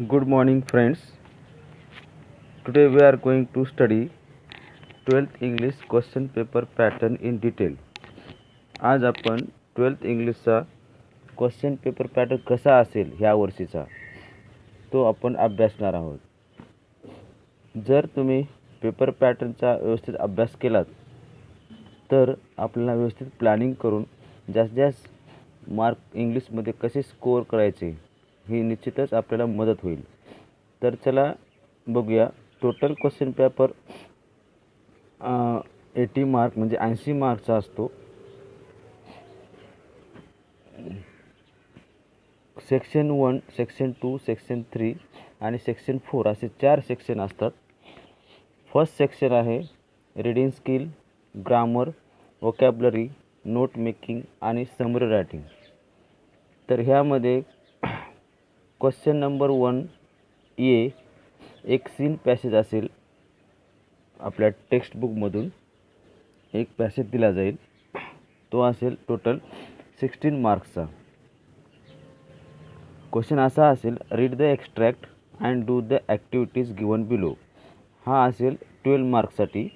Good morning, friends. Today we are going to study 12th English question paper pattern in detail. आज आपण 12th इंग्लिशचा question paper pattern कसा असेल ह्या वर्षीचा तो आपण अभ्यासणार आहोत. जर तुम्ही पेपर पॅटर्नचा व्यवस्थित अभ्यास केलात तर आपल्याला व्यवस्थित प्लॅनिंग करून जास्तीत जास्त मार्क इंग्लिशमध्ये कसे स्कोअर करायचे ही निश्चितच आपल्याला मदत होईल. तर चला बघूया. टोटल क्वेश्चन पेपर 80 मार्क म्हणजे 80 मार्कचा असतो. सेक्शन 1, सेक्शन 2, सेक्शन 3 आणि सेक्शन 4 असे 4 सेक्शन असतात. फर्स्ट सेक्शन आहे reading skill, grammar, vocabulary, note making आणि समरी रायटिंग. तर ह्यामध्ये क्वेश्चन नंबर 1 ए एक सीन पॅसेज असेल. आपल्या टेक्स्टबुकमधून एक पॅसेज दिला जाईल. तो असेल टोटल 16 मार्क्सचा. क्वेश्चन असा असेल read the extract and do the activities given below. हा असेल 12 मार्क्ससाठी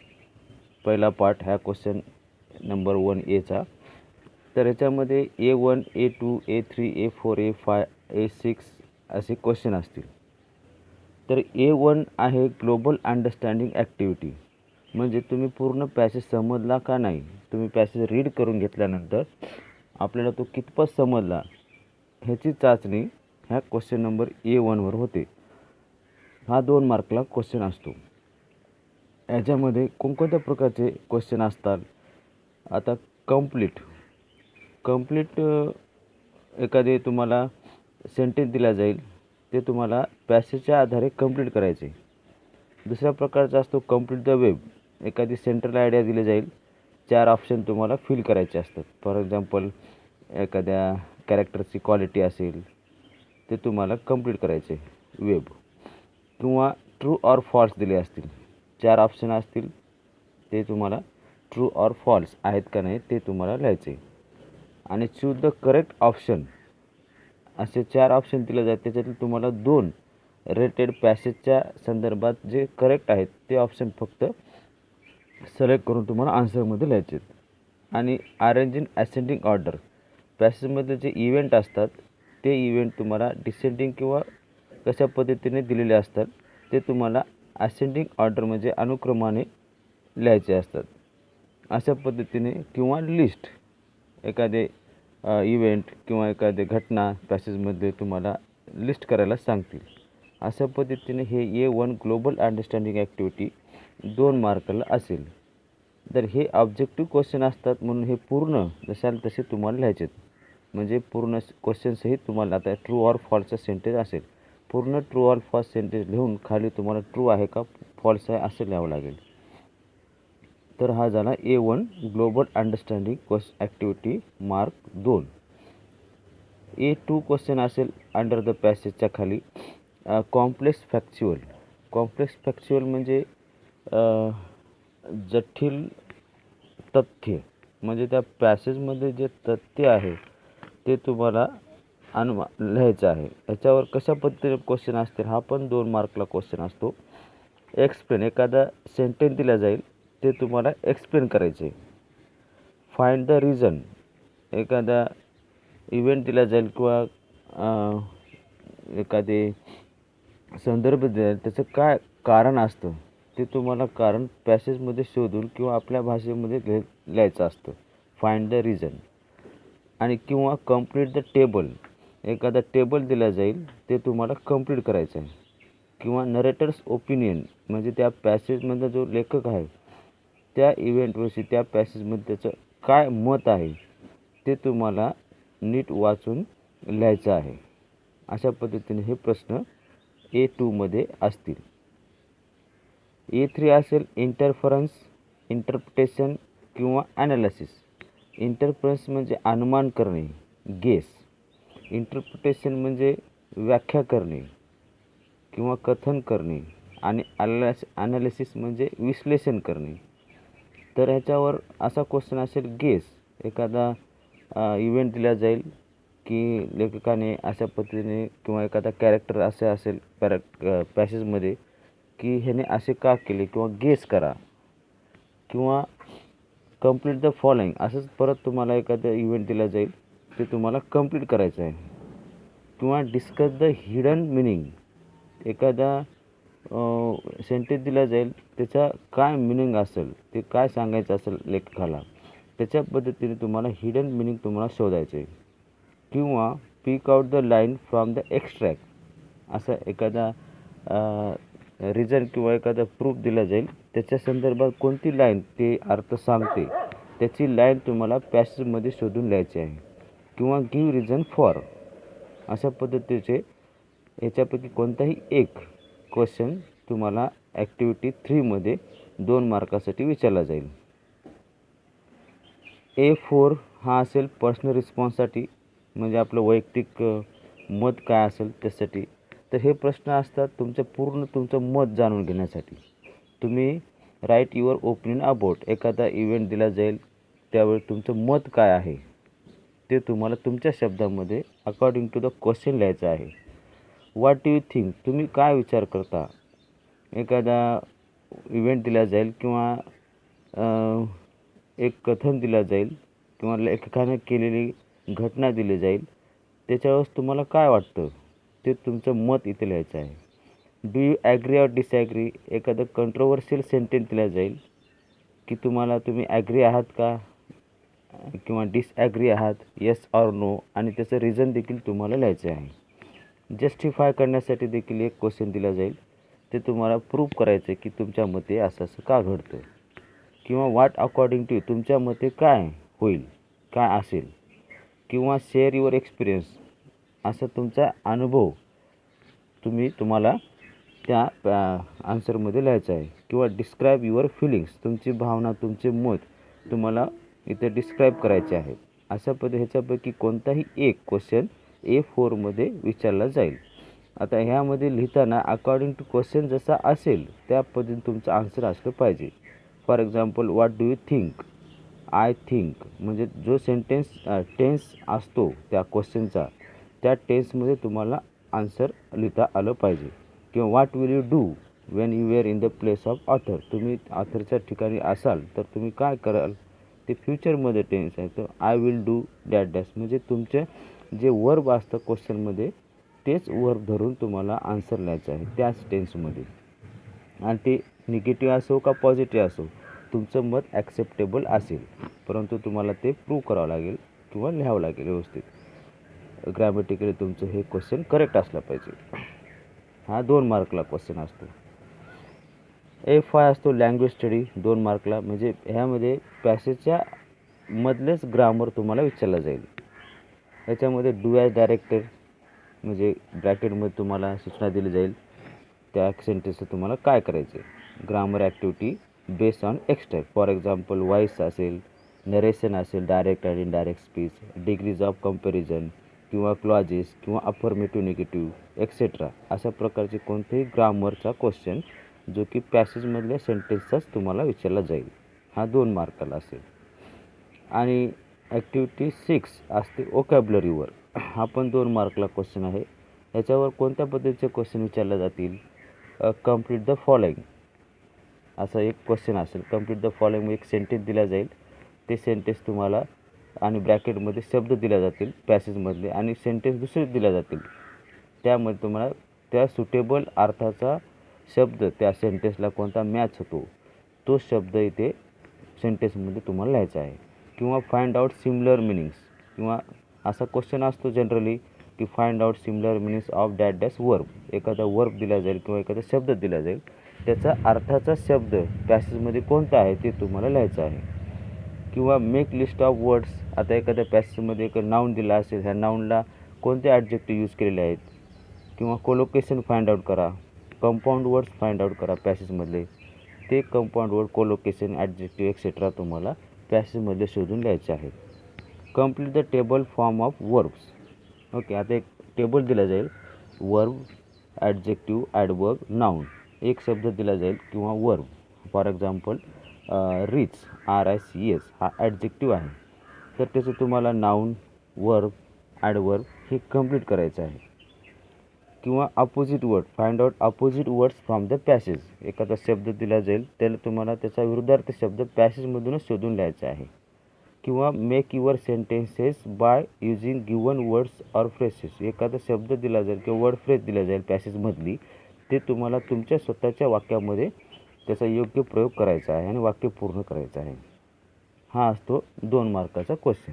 पहिला पार्ट ह्या क्वेश्चन नंबर 1 एचा. तर ह्याच्यामध्ये A1, A2, A3, A4, A5, A6 असे क्वेश्चन असतील. तर A1 आहे ग्लोबल अंडरस्टँडिंग ॲक्टिव्हिटी. म्हणजे तुम्ही पूर्ण पॅसेज समजला का नाही. तुम्ही पॅसेज रीड करून घेतल्यानंतर आपल्याला तो कितपत समजला ह्याची चाचणी ह्या क्वेश्चन नंबर A1वर होते. हा 2 मार्कला क्वेश्चन असतो. याच्यामध्ये कोणकोणत्या प्रकारचे क्वेश्चन असतात. आता कंप्लीट एखादे तुम्हाला सेंटेन्स दिला जाईल ते तुम्हाला पॅसेजच्या आधारे कंप्लीट करायचे. दुसऱ्या प्रकारचा असतो कंप्लीट द वेब. एखादी सेंट्रल आयडिया दिली जाईल, 4 ऑप्शन तुम्हाला फिल करायचे असतात. फॉर एक्झाम्पल एखाद्या कॅरेक्टरची क्वालिटी असेल ते तुम्हाला कंप्लीट करायचे वेब. किंवा ट्रू ऑर फॉल्स दिले असतील, 4 ऑप्शन असतील, ते तुम्हाला ट्रू ऑर फॉल्स आहेत का नाही ते तुम्हाला लिहायचे. आणि चूज द करेक्ट ऑप्शन असे 4 ऑप्शन दिले जातात. त्याच्यातील तुम्हाला 2 रेटेड पॅसेजच्या संदर्भात जे करेक्ट आहेत ते ऑप्शन फक्त सिलेक्ट करून तुम्हाला आन्सरमध्ये लिहायचे. आणि अरेंज इन असेंडिंग ऑर्डर. पॅसेजमध्ये जे इव्हेंट असतात ते इव्हेंट तुम्हाला डिसेंडिंग किंवा कशा पद्धतीने दिलेले असतात ते तुम्हाला असेंडिंग ऑर्डर म्हणजे अनुक्रमाने लिहायचे असतात. अशा पद्धतीने किंवा लिस्ट एखादे इव्हेंट किंवा एखादी घटना पॅसेजमध्ये तुम्हाला लिस्ट करायला सांगतील. अशा पद्धतीने हे A1 ग्लोबल अंडरस्टँडिंग ॲक्टिव्हिटी 2 मार्काला असेल. तर हे ऑब्जेक्टिव्ह क्वेश्चन असतात म्हणून हे पूर्ण जशाल तसे तुम्हाला लिहायचे. म्हणजे पूर्ण क्वेश्चनसहित तुम्हाला आता ट्रू ऑर फॉल्सचा सेंटेन्स असेल, पूर्ण ट्रू ऑर फॉल्स सेंटेन्स लिहून खाली तुम्हाला ट्रू आहे का फॉल्स आहे असं लिहावं लागेल. तर हा झाला A1 global understanding activity mark 2. A2 question असेल अंडर द पॅसेजच्या खाली कॉम्प्लेक्स फॅक्च्युअल. कॉम्प्लेक्स फॅक्च्युअल म्हणजे जटिल तथ्य. म्हणजे त्या पॅसेजमध्ये जे तथ्य आहे ते तुम्हाला लिहायचं आहे. याच्यावर कशा पद्धतीने क्वेश्चन असतील हा पण 2 मार्कला क्वेश्चन असतो. एक्सप्लेन. एखादा सेंटेन्स दिला जाईल ते तुम्हाला एक्सप्लेन करायचे. Find the reason. एखादा इव्हेंट दिला जाईल किंवा एखादे संदर्भ दिला जाईल त्याचं काय कारण असतं ते तुम्हाला कारण पॅसेजमध्ये शोधून किंवा आपल्या भाषेमध्ये लिहायचं असतं. Find the reason. आणि किंवा कंप्लीट द टेबल. एखादा टेबल दिला जाईल ते तुम्हाला कंप्लीट करायचं आहे. किंवा नरेटर्स ओपिनियन म्हणजे त्या पॅसेजमधला जो लेखक आहे त्या इव्हेंटविषयी त्या पॅसेजमध्ये त्याचं काय मत आहे ते तुम्हाला नीट वाचून लिहायचं आहे. अशा पद्धतीने हे प्रश्न A2मध्ये असतील. A3 असेल इंटरफरन्स, इंटरप्रिटेशन किंवा ॲनालिसिस. इंटरफरन्स म्हणजे अनुमान करणे, गेस. इंटरप्रिटेशन म्हणजे व्याख्या करणे किंवा कथन करणे. आणि ॲनालिसिस म्हणजे विश्लेषण करणे. तर ह्याच्यावर असा क्वेश्चन असेल गेस. एखादा इव्हेंट दिला जाईल की लेखकाने अशा पद्धतीने किंवा एखादा कॅरेक्टर असे असेल पॅसेजमध्ये की ह्याने असे का केले किंवा गेस करा किंवा कंप्लीट द फॉलोइंग असंच परत तुम्हाला एखादं इव्हेंट दिला जाईल ते तुम्हाला कंप्लीट करायचं आहे किंवा डिस्कस द हिडन मिनिंग एखादा सेंटेन्स दिला जाईल त्याचा काय मिनिंग असेल ते काय सांगायचं असेल लेखकाला त्याच्या पद्धतीने तुम्हाला हिडन मिनिंग तुम्हाला शोधायचं आहे किंवा pick out the line from the extract असा एखादा रिझन किंवा एखादा प्रूफ दिला जाईल त्याच्या संदर्भात कोणती लाईन ते अर्थ सांगते त्याची लाईन तुम्हाला पॅसेजमध्ये शोधून लिहायची आहे किंवा गिव रिझन फॉर अशा पद्धतीचे याच्यापैकी कोणताही एक क्वेश्चन तुम्हाला ॲक्टिव्हिटी 3मध्ये 2 मार्कासाठी विचारला जाईल. A4 हा असेल पर्सनल रिस्पॉन्ससाठी म्हणजे आपलं वैयक्तिक मत काय असेल त्यासाठी. तर हे प्रश्न असतात तुमचं मत जाणून घेण्यासाठी. तुम्ही राईट युअर ओपिनियन अबाउट एखादा इव्हेंट दिला जाईल त्यावेळी तुमचं मत काय आहे ते तुम्हाला तुमच्या शब्दामध्ये अकॉर्डिंग टू द क्वेश्चन लिहायचं आहे. व्हॉट डू यू थिंक तुम्ही काय विचार करता. एखादा इव्हेंट दिला जाईल किंवा एक कथन दिलं जाईल किंवा लेखकाने केलेली घटना दिली जाईल त्याच्यावर तुम्हाला काय वाटतं ते तुमचं मत इथे लिहायचं आहे. Do you agree or disagree एखादं कंट्रोवर्शियल सेंटेन्स दिला जाईल की तुम्ही ॲग्री आहात का किंवा डिसॲग्री आहात येस ऑर नो आणि त्याचं रिझन देखील तुम्हाला लिहायचं आहे. जस्टिफाय करण्यासाठी देखील एक क्वेश्चन दिला जाईल ते तुम्हाला प्रूव्ह करायचं आहे की तुमच्या मते असं का घडतं किंवा व्हॉट अकॉर्डिंग टू तुमच्या मते काय होईल काय असेल किंवा शेअर युअर एक्सपिरियन्स असा तुमचा अनुभव तुम्हाला त्या आन्सरमध्ये लिहायचा आहे किंवा डिस्क्राईब युअर फिलिंग्स तुमची भावना तुमचे मत तुम्हाला इथे डिस्क्राईब करायचे आहेत. अशा ह्याच्यापैकी कोणताही एक क्वेश्चन A4मध्ये विचारला जाईल. आता ह्यामध्ये लिहिताना अकॉर्डिंग टू क्वेश्चन जसा असेल त्या पद्धतीने तुमचं आन्सर असलं पाहिजे. For example what do you think I think म्हणजे जो टेन्स असतो त्या क्वेश्चनचा त्या टेन्समध्ये तुम्हाला आन्सर लिहिता आलं पाहिजे. किंवा what will you do when you were in the place of author तुम्ही ऑथरच्या ठिकाणी असाल तर तुम्ही काय कराल ते फ्युचरमध्ये टेन्स आहे. तर I will do that dash म्हणजे तुमचे जे वर्ब असतं क्वेश्चनमध्ये तेच वर्ब धरून तुम्हाला आन्सर लिहायचं आहे त्याच टेन्समध्ये आणि ते निगेटिव्ह असो का पॉझिटिव्ह असो तुमचं मत ॲक्सेप्टेबल असेल परंतु तुम्हाला ते प्रूव्ह करावं लागेल किंवा लिहावं लागेल व्यवस्थित. ग्रॅमॅटिकली तुमचं हे क्वेश्चन करेक्ट असलं पाहिजे. हा 2 मार्कला क्वेश्चन असतो. A5 असतो लँग्वेज स्टडी 2 मार्कला म्हणजे ह्यामध्ये पॅसेजच्या मधलेच ग्रामर तुम्हाला विचारलं जाईल. याच्यामध्ये डू ॲज डायरेक्टर म्हणजे ब्रॅकेटमध्ये तुम्हाला सूचना दिली जाईल त्या सेंटेन्सचं तुम्हाला काय करायचं आहे. Grammar activity based on extract for example voice असेल नरेशन असेल direct and indirect speech degrees of comparison किंवा क्लॉजेस किंवा अफर्मेटिव्ह निगेटिव्ह एक्सेट्रा अशा प्रकारचे कोणतेही ग्रामरचा क्वेश्चन जो की पॅसेजमधल्या सेंटेन्सचाच तुम्हाला विचारला जाईल. हा 2 मार्काला असेल. आणि ॲक्टिव्हिटी 6 असते ओकॅब्लरीवर हा पण 2 मार्कला क्वेश्चन आहे. याच्यावर कोणत्या पद्धतीचे क्वेश्चन विचारले जातील. कंप्लीट द फॉलोइंग असा एक क्वेश्चन असेल. कंप्लीट द फॉलोइंग एक सेंटेन्स दिला जाईल ते सेंटेन्स तुम्हाला आणि ब्रॅकेटमध्ये शब्द दिले जातील पॅसेजमधले आणि सेंटेन्स दुसरे दिले जातील त्यामध्ये तुम्हाला त्या सुटेबल अर्थाचा शब्द त्या सेंटेन्सला कोणता मॅच होतो तो शब्द इथे सेंटेन्समध्ये तुम्हाला लिहायचा आहे. किंवा फाइंड आउट सिमिलर मिनिंग्स किंवा असा क्वेश्चन असतो जनरली की find out similar meanings of that dash verb एखादा वर्ब दिला जाईल किंवा एखादा शब्द दिला जाईल त्याचा अर्थाचा शब्द पॅसेजमध्ये कोणता आहे ते तुम्हाला लिहायचं आहे. किंवा मेक लिस्ट ऑफ वर्ड्स आता एखाद्या पॅसेजमध्ये एक नाऊन दिला असेल ह्या नाऊनला कोणते ॲडजेक्टिव्ह यूज केलेले आहेत किंवा कोलोकेशन फाइंड आउट करा. कंपाऊंड वर्ड्स फाइंड आउट करा पॅसेजमधले ते compound word collocation adjective etcetera तुम्हाला पॅसेजमधले शोधून लिहायचे आहेत. Complete the table form of verbs okay आता एक टेबल दिला जाईल वर्ब ॲडजेक्टिव्ह ॲडवर्ब नाऊन एक शब्द दिला जाईल किंवा verb for example rich RICH हा ॲडजेक्टिव्ह आहे तर त्याचं तुम्हाला नाऊन वर्ब ॲडवर्ब हे कंप्लीट करायचं आहे. किंवा opposite word, find out opposite words from the passage. एखादा शब्द दिला जाईल त्याला तुम्हाला त्याचा विरुद्धार्थ शब्द पॅसेजमधूनच शोधून लिहायचा आहे. किंवा make your sentences by using given words or phrases. एखादा शब्द दिला जाईल किंवा वर्ड फ्रेज दिला जाईल पॅसेजमधली, ते तुम्हाला तुमच्या स्वतःच्या वाक्यामध्ये त्याचा योग्य प्रयोग करायचा आहे आणि वाक्य पूर्ण करायचं आहे. हा असतो 2 मार्काचा क्वेश्चन.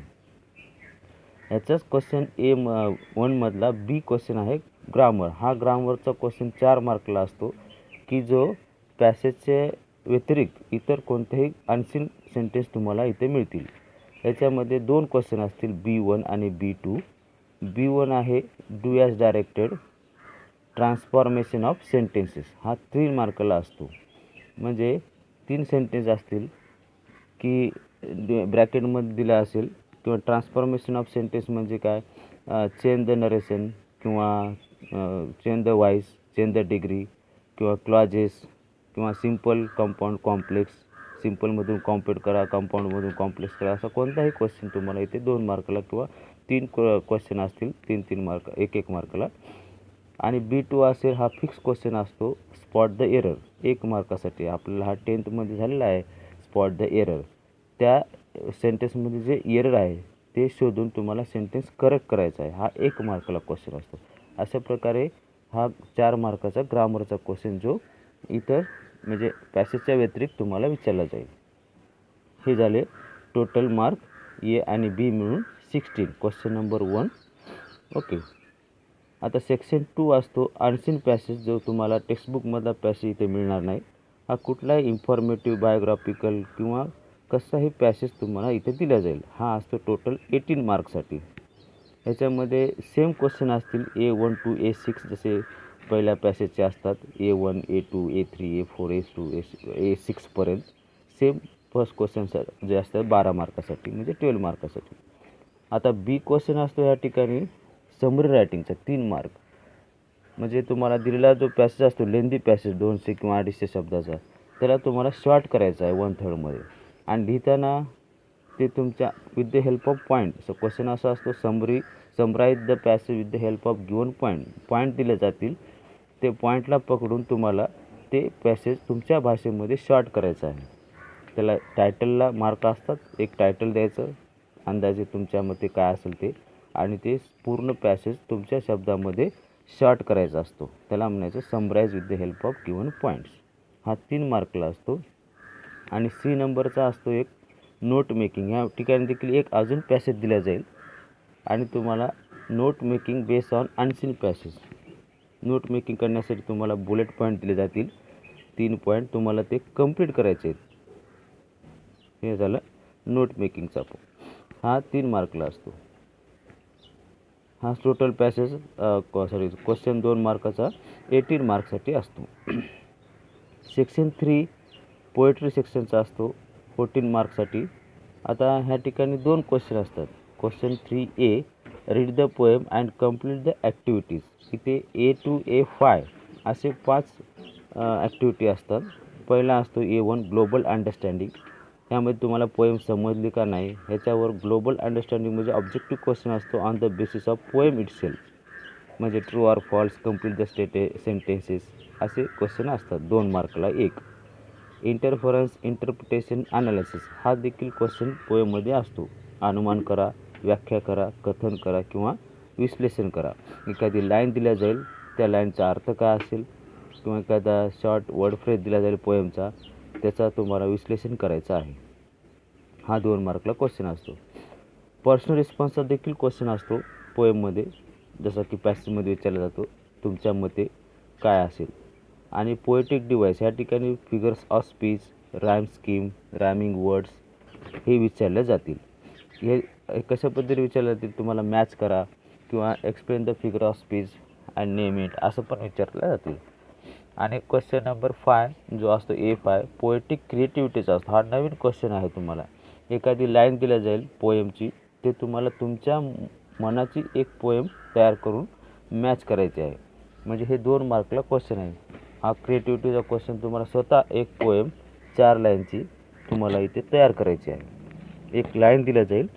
याचाच क्वेश्चन A1मधला बी क्वेश्चन आहे ग्रामर. हा ग्रामरचा क्वेश्चन 4 मार्कला असतो की जो पॅसेजच्या व्यतिरिक्त इतर कोणतेही अनसीन सेंटेन्स तुम्हाला इथे मिळतील. याच्यामध्ये 2 क्वेश्चन असतील B1 आणि B2. B1 आहे do as directed, transformation of sentences. हा 3 मार्कला असतो. म्हणजे 3 सेंटेन्स असतील की ब्रॅकेटमध्ये दिला असेल किंवा ट्रान्सफॉर्मेशन ऑफ सेंटेन्स म्हणजे काय, चेंज द नरेशन किंवा change the voice, change the degree किंवा क्लॉजेस किंवा सिम्पल, कंपाऊंड, कॉम्प्लेक्स. सिम्पलमधून कॉम्प्लेक्स करा, कंपाऊंडमधून कॉम्प्लेक्स करा. असा कोणताही क्वेश्चन तुम्हाला इथे 2 मार्कला किंवा 3 क्वेश्चन असतील 3-3 मार्क, 1-1 मार्कला. आणि B2 असेल हा फिक्स क्वेश्चन असतो, स्पॉट द एरर. 1 मार्कासाठी आपल्याला हा 10thमध्ये झालेला आहे. स्पॉट द एरर, त्या सेंटेन्समध्ये जे एरर आहे ते शोधून तुम्हाला सेंटेन्स करेक्ट करायचा आहे. हा 1 मार्काला क्वेश्चन असतो. अशा प्रकारे हा 4 मार्काचा ग्रामरचा क्वेश्चन जो इतर म्हणजे पॅसेजच्या व्यतिरिक्त तुम्हाला विचारला जाईल. हे झाले टोटल मार्क ए आणि बी मिळून 16, क्वेश्चन नंबर 1. ओके. आता सेक्शन 2 असतो अनसीन पॅसेज, जो तुम्हाला टेक्स्टबुकमधला पॅसेज इथे मिळणार नाही. हा कुठलाही इन्फॉर्मेटिव्ह, बायोग्राफिकल किंवा कसाही पॅसेज तुम्हाला इथे दिला जाईल. हा असतो टोटल 18 मार्कसाठी. ह्याच्यामध्ये सेम क्वेश्चन असतील A1 to A6, जसे पहिल्या पॅसेजचे असतात A1, A2, A3, A4, A2, A6पर्यंत. Same first question जे असतात 12 मार्कासाठी, म्हणजे 12 मार्कासाठी. आता बी क्वेश्चन असतो या ठिकाणी समरी रायटिंगचा 3 मार्क. म्हणजे तुम्हाला दिलेला जो पॅसेज असतो लेंदी पॅसेज 200 किंवा 250 शब्दाचा, त्याला तुम्हाला शॉर्ट करायचा आहे 1/3मध्ये. आणि लिहिताना ते तुमच्या with the help of point. So question असा असतो summarise the passage with the help of given point दिले जातील. ते पॉईंटला पकडून तुम्हाला ते पॅसेज तुमच्या भाषेमध्ये शॉर्ट करायचं आहे. त्याला टायटलला मार्क असतात. एक टायटल द्यायचं, अंदाजे तुमच्या मते काय असेल ते, आणि ते पूर्ण पॅसेज तुमच्या शब्दामध्ये शॉर्ट करायचा असतो. त्याला म्हणायचं summarise with the help of given points. हा 3 मार्कला असतो. आणि सी नंबरचा असतो एक नोट मेकिंग. या ठिकाणी देखील एक अजून पॅसेज दिला जाईल आणि तुम्हाला note making based on unseen passage. Note making करण्यासाठी तुम्हाला बुलेट पॉईंट दिले जातील. 3 पॉईंट तुम्हाला ते कंप्लीट करायचे आहेत. हे झालं नोट मेकिंगचा. हा 3 मार्कला असतो. हा टोटल पॅसेज क्वेश्चन 2 मार्काचा 18 मार्कसाठी असतो. सेक्शन 3 पोएट्री सेक्शनचा असतो 14 मार्कसाठी. आता ह्या ठिकाणी 2 क्वेश्चन असतात. Question 3A, read the poem and complete the activities. इथे A to A5 असे 5 ॲक्टिव्हिटी असतात. पहिला असतो A1 ग्लोबल अंडरस्टँडिंग. यामध्ये तुम्हाला पोएम समजली का नाही ह्याच्यावर ग्लोबल अंडरस्टँडिंग म्हणजे ऑब्जेक्टिव्ह क्वेश्चन असतो on the basis of poem itself. म्हणजे true or false, complete the sentences असे क्वेश्चन असतात. 2 मार्कला 1. इंटरफरन्स, इंटरप्रिटेशन, ॲनालिसिस हा देखील क्वेश्चन पोएममध्ये असतो. अनुमान करा, व्याख्या करा, कथन करा किंवा विश्लेषण करा. एखादी लाईन दिल्या जाईल, त्या लाईनचा अर्थ काय असेल किंवा एखादा शॉर्ट वर्ड फ्रेज दिला जाईल पोएमचा, त्याचा तुम्हाला विश्लेषण करायचं आहे. हा 2 मार्कला क्वेश्चन असतो. पर्सनल रिस्पॉन्सचा देखील क्वेश्चन असतो पोएममध्ये, जसा की पॅसेजमध्ये विचारला जातो तुमच्या मते काय असेल. आणि पोएटिक डिवाइस या ठिकाणी figures of speech, rhyme scheme, rhyming words हे विचारले जातील. हे कशा पद्धतीने विचारले जातील, तुम्हाला मॅच करा किंवा explain the figure of speech and name it असं पण विचारलं जातील. आणि क्वेश्चन नंबर 5 जो असतो A5 पोएटिक क्रिएटिव्हिटीचा असतो. हा नवीन क्वेश्चन आहे. तुम्हाला एखादी लाईन दिल्या जाईल पोएमची, ते तुम्हाला तुमच्या मनाची एक पोएम तयार करून मॅच करायची आहे. म्हणजे हे 2 मार्कला क्वेश्चन आहे. हा क्रिएटिव्हिटीचा क्वेश्चन तुम्हाला स्वतः एक पोएम 4 लाईनची तुम्हाला इथे तयार करायची आहे. एक लाईन दिल्या जाईल,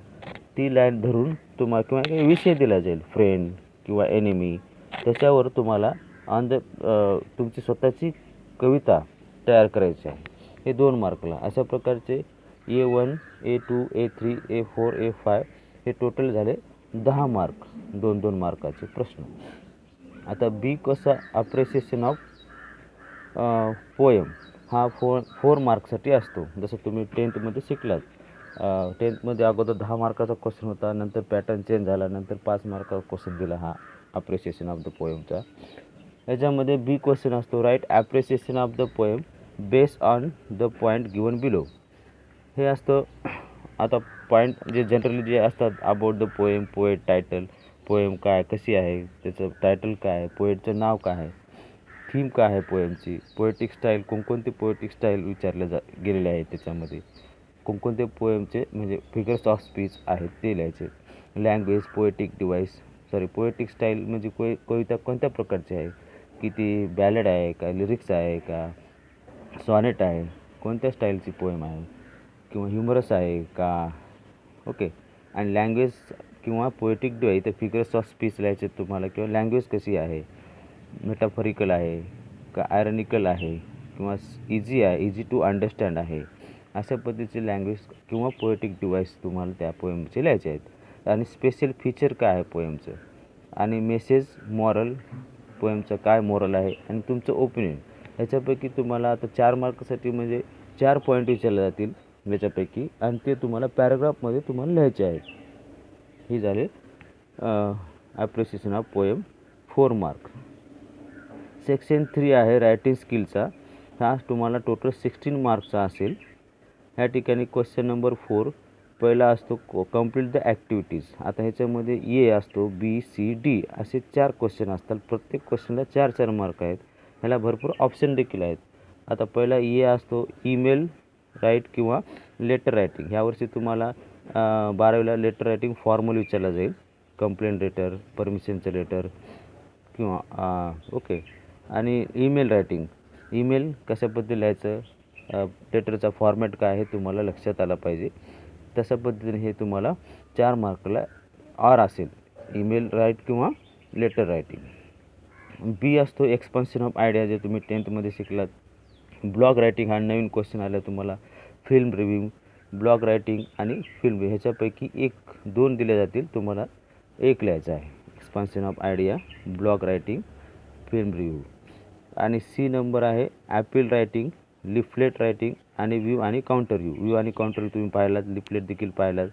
ती लाईन धरून तुम्हाला किंवा काही विषय दिला जाईल, फ्रेंड किंवा एनिमी, त्याच्यावर तुम्हाला तुमची स्वतःची कविता तयार करायची आहे. हे 2 मार्कला. अशा प्रकारचे A1, A2, A3, A4, A5 हे टोटल झाले 10 मार्क, 2-2 मार्काचे प्रश्न. आता बी कसा अप्रिसिएशन ऑफ पोएम हा 4 मार्कसाठी असतो. जसं तुम्ही 10th शिकलात. 10th अगोदर 10 मार्काचा क्वेश्चन होता, नंतर पॅटर्न चेंज झाला, नंतर 5 मार्काचा क्वेश्चन दिला हा अप्रिसिएशन ऑफ द पोएमचा. याच्यामध्ये बी क्वेश्चन असतो, write appreciation of the poem based on the point given below. हे असतं. आता पॉईंट जे जनरली जे असतात about the poem, poet title, poem काय कशी आहे, त्याचं टायटल काय आहे, पोएटचं नाव काय आहे, थीम काय आहे पोएमची, पोएटिक स्टाईल, कोणकोणते पोएटिक स्टाईल विचारले गेलेले आहेत, त्याच्यामध्ये कोणकोणते पोएमचे म्हणजे फिगर्स ऑफ स्पीच आहेत ते लिहायचे. लँग्वेज, पोएटिक स्टाईल म्हणजे कविता कोणत्या प्रकारची आहे, की ती बॅलड आहे का, लिरिक्स आहे का, सॉनेट आहे, कोणत्या स्टाईलची पोएम आहे, किंवा ह्युमरस आहे का. ओके. आणि लँग्वेज किंवा पोएटिक डिवाईस, तर फिगर्स ऑफ स्पीच लिहायचे तुम्हाला, किंवा लँग्वेज कशी आहे, मेटाफरिकल आहे का, आयरनिकल आहे, किंवा इझी टू अंडरस्टँड आहे. अशा पद्धतीचे लँग्वेज किंवा पोएटिक डिवाईस तुम्हाला त्या पोएमचे लिहायचे आहेत. आणि स्पेशल फीचर काय आहे पोएमचं, आणि मेसेज, मॉरल, पोएमचं काय मॉरल आहे, आणि तुमचं ओपिनियन. ह्याच्यापैकी तुम्हाला आता 4 मार्कसाठी म्हणजे 4 पॉईंट विचारले जातील याच्यापैकी, आणि ते तुम्हाला पॅराग्राफमध्ये तुम्हाला लिहायचे आहेत. ही झाले appreciation of poem 4 mark. Section 3 आहे रायटिंग स्किलचा. हा तुम्हाला टोटल 16 मार्क्सचा असेल. ह्या ठिकाणी क्वेश्चन नंबर 4 पहिला असतो कंप्लीट द ॲक्टिव्हिटीज. आता ह्याच्यामध्ये ए असतो, बी, सी, डी असे 4 क्वेश्चन असतात. प्रत्येक क्वेश्चनला 4-4 मार्क आहेत. ह्याला भरपूर ऑप्शन देखील आहेत. आता पहिला ए असतो ईमेल राईट किंवा लेटर रायटिंग. ह्यावर्षी तुम्हाला 12वीला लेटर रायटिंग फॉर्मल विचारला जाईल, कंप्लेंट लेटर, परमिशनचं लेटर किंवा ओके. आणि ईमेल रायटिंग, ईमेल कशा पद्धतीने लिहायचं, लेटरचा फॉर्मॅट काय आहे तुम्हाला लक्षात आला पाहिजे. तशा पद्धतीने हे तुम्हाला 4 मार्कला आर असेल, ईमेल राईट किंवा लेटर रायटिंग. बी असतो एक्सपान्शन ऑफ आयडिया, जे तुम्ही 10th शिकलात. ब्लॉग रायटिंग हा नवीन क्वेश्चन आला तुम्हाला. फिल्म रिव्ह्यू, ब्लॉग रायटिंग आणि फिल्म रिव्ह्यू ह्याच्यापैकी 1-2 दिले जातील, तुम्हाला 1 लिहायचं आहे. Expansion of idea, blog writing, film review. आणि सी नंबर आहे ॲपील रायटिंग, लिफलेट रायटिंग आणि व्ह्यू आणि काउंटर व्ह्यू. व्ह्यू आणि काउंटर व्ह्यू तुम्ही पाहिलात, लिफलेट देखील पाहिलात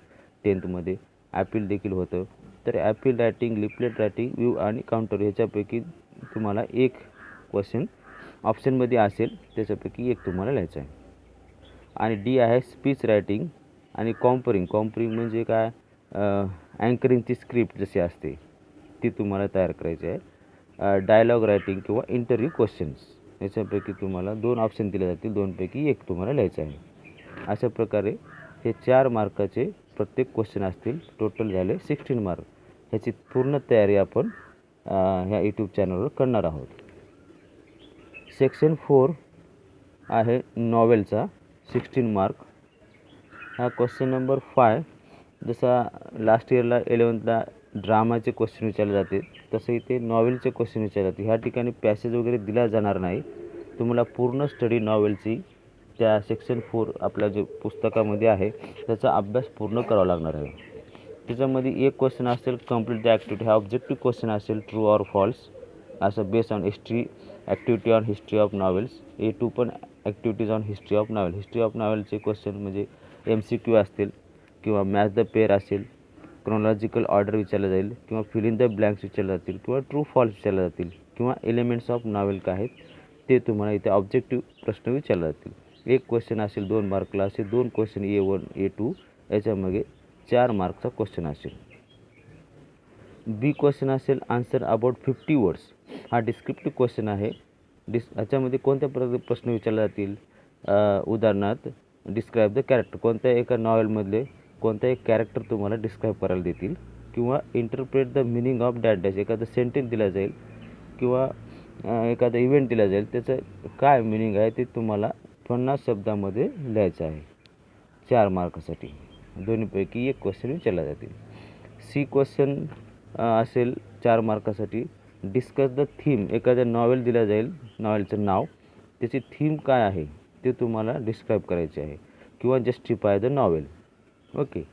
10th. ॲपील देखील होतं. तर ॲपील रायटिंग, लिफलेट रायटिंग, व्ह्यू आणि काउंटर ह्याच्यापैकी तुम्हाला 1 क्वेश्चन ऑप्शनमध्ये असेल, त्याच्यापैकी 1 तुम्हाला लिहायचं आहे. आणि डी आहे स्पीच रायटिंग आणि कॉम्परिंग म्हणजे काय, अँकरिंगची स्क्रिप्ट जशी असते ती तुम्हाला तयार करायची आहे. डायलॉग रायटिंग किंवा इंटरव्ह्यू क्वेश्चन्स याच्यापैकी तुम्हाला 2 ऑप्शन दिले जातील, 2पैकी 1 तुम्हाला लिहायचं आहे. अशा प्रकारे हे 4 मार्काचे प्रत्येक क्वेश्चन असतील. टोटल झाले 16 मार्क. ह्याची पूर्ण तयारी आपण ह्या यूट्यूब चॅनलवर करणार आहोत. सेक्शन 4 आहे नॉवेलचा 16 मार्क. हा क्वेश्चन नंबर 5 जसा लास्ट इयरला 11thला ड्रामाचे क्वेश्चन विचारले जाते, तसं इथे नॉवेलचे क्वेश्चन विचारले जाते. ह्या ठिकाणी पॅसेज वगैरे दिला जाणार नाही. तुम्हाला पूर्ण स्टडी नॉवेलची त्या सेक्शन 4 आपल्या जे पुस्तकामध्ये आहे त्याचा अभ्यास पूर्ण करावा लागणार आहे. त्याच्यामध्ये 1 क्वेश्चन असेल कंप्लीट द ॲक्टिव्हिटी. हा ऑब्जेक्टिव्ह क्वेश्चन असेल, ट्रू ऑर फॉल्स, असं based on activity on history of novels. A2 पण activities on history of novel. History of नॉवेलचे क्वेश्चन म्हणजे MCQ असतील, किंवा मॅच द पेअर असेल, क्रोनॉलॉजिकल ऑर्डर विचारलं जाईल, किंवा फिल इन द ब्लँक्स विचारले जातील, किंवा ट्रू फॉल्स विचारले जातील, किंवा एलिमेंट्स ऑफ नॉवेल काय आहेत ते तुम्हाला इथे ऑब्जेक्टिव्ह प्रश्न विचारले जातील. 1 क्वेश्चन असेल 2 मार्कला. असे 2 क्वेश्चन A1, A2 याच्यामागे 4 मार्कचा क्वेश्चन असेल. बी क्वेश्चन असेल आन्सर अबाउट 50 वर्ड्स. हा डिस्क्रिप्टिव्ह क्वेश्चन आहे. ह्याच्यामध्ये कोणत्या प्रश्न विचारले जातील, उदाहरणार्थ डिस्क्राईब द कॅरेक्टर, कोणत्या एका नॉवेलमधले कोणता एक कॅरेक्टर तुम्हाला डिस्क्राईब करायला देतील, किंवा interpret the meaning of that dash, एखादं सेंटेन्स दिला जाईल किंवा एखादा इव्हेंट दिला जाईल, त्याचं काय मिनिंग आहे ते तुम्हाला 50 शब्दामध्ये लिहायचं आहे 4 मार्कासाठी. दोन्हीपैकी 1 क्वेश्चन विचारला जातील. सी क्वेश्चन असेल 4 मार्कासाठी. डिस्कस द थीम, एखाद्या नॉवेल दिला जाईल, नॉवेलचं नाव, त्याची थीम काय आहे ते तुम्हाला डिस्क्राईब करायचे आहे किंवा जस्टिफाय द नॉवेल. ओके.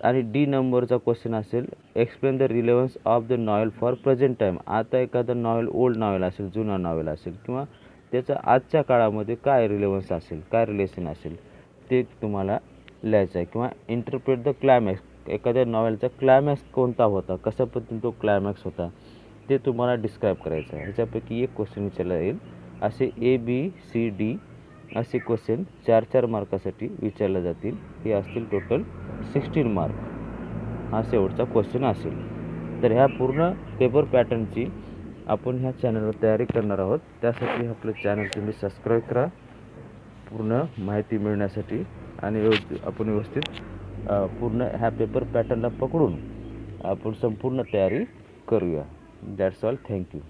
आणि डी नंबरचा क्वेश्चन असेल explain the relevance of the novel for present time. आता एखादं नॉवेल ओल्ड नॉवेल असेल, जुना नॉवेल असेल किंवा त्याचा आजच्या काळामध्ये काय रिलेवन्स असेल, काय रिलेशन असेल ते तुम्हाला लिहायचं आहे. किंवा इंटरप्रेट द क्लायमॅक्स, एखाद्या नॉवेलचा क्लायमॅक्स कोणता होता, कशा पद्धतीने तो क्लायमॅक्स होता ते तुम्हाला डिस्क्राईब करायचं आहे. ह्याच्यापैकी एक क्वेश्चन विचारला येईल. असे ABCD असे क्वेश्चन 4 मार्कासाठी विचारले जातील. हे असतील टोटल 16 मार्क. हा शेवटचा क्वेश्चन असेल. तर ह्या पूर्ण पेपर पॅटर्नची आपण ह्या चॅनलवर तयारी करणार आहोत. त्यासाठी आपलं चॅनल तुम्ही सबस्क्राईब करा पूर्ण माहिती मिळण्यासाठी. आणि आपण व्यवस्थित पूर्ण ह्या पेपर पॅटर्नला पकडून आपण संपूर्ण तयारी करूया. That's all. थँक्यू.